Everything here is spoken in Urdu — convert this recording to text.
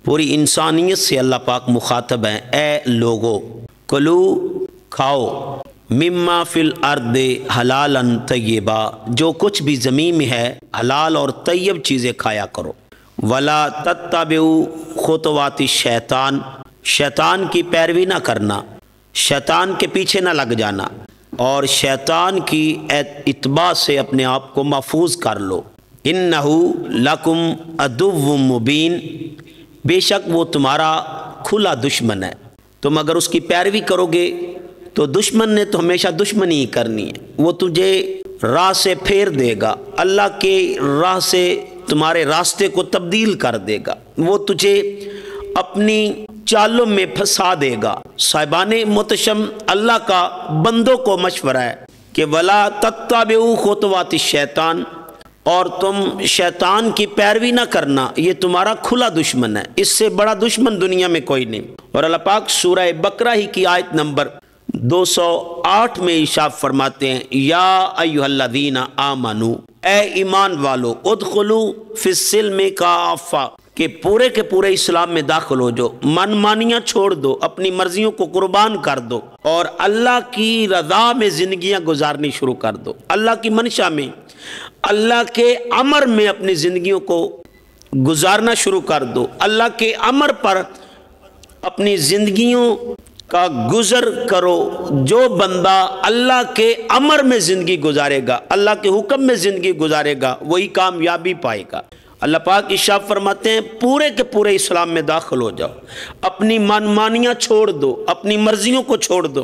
پوری انسانیت سے اللہ پاک مخاطب ہیں، اے لوگو کلو کھاؤ، مما فی الارض حلالا طیبا، جو کچھ بھی زمین میں ہے حلال اور طیب چیزیں کھایا کرو، ولا تتبعوا خطوات الشیطان، شیطان کی پیروی نہ کرنا، شیطان کے پیچھے نہ لگ جانا، اور شیطان کی اتباع سے اپنے آپ کو محفوظ کر لو۔ انہ لکم عدو مبین، بے شک وہ تمہارا کھلا دشمن ہے، تم اگر اس کی پیروی کرو گے تو دشمن نے تو ہمیشہ دشمنی ہی کرنی ہے، وہ تجھے راہ سے پھیر دے گا، اللہ کے راہ سے تمہارے راستے کو تبدیل کر دے گا، وہ تجھے اپنی چالوں میں پھنسا دے گا۔ صاحبان متشم اللہ کا بندوں کو مشورہ ہے کہ ولا تتبعوا خطوات الشیطان، اور تم شیطان کی پیروی نہ کرنا، یہ تمہارا کھلا دشمن ہے، اس سے بڑا دشمن دنیا میں کوئی نہیں۔ اور اللہ پاک سورہ بقرہ ہی کی آیت نمبر 208 میں ارشاد فرماتے ہیں، یا ایھا الذین آمنو، اے ایمان والو، ادخلوا فی السلم کافہ، کہ پورے کے پورے اسلام میں داخل ہو جو، من مانیاں چھوڑ دو، اپنی مرضیوں کو قربان کر دو، اور اللہ کی رضا میں زندگیاں گزارنی شروع کر دو، اللہ کی منشا میں، اللہ کے امر میں اپنی زندگیوں کو گزارنا شروع کر دو، اللہ کے امر پر اپنی زندگیوں کا گزر کرو۔ جو بندہ اللہ کے امر میں زندگی گزارے گا، اللہ کے حکم میں زندگی گزارے گا، وہی کامیابی پائے گا۔ اللہ پاک ارشاد فرماتے ہیں پورے کے پورے اسلام میں داخل ہو جاؤ، اپنی من مانیاں چھوڑ دو، اپنی مرضیوں کو چھوڑ دو،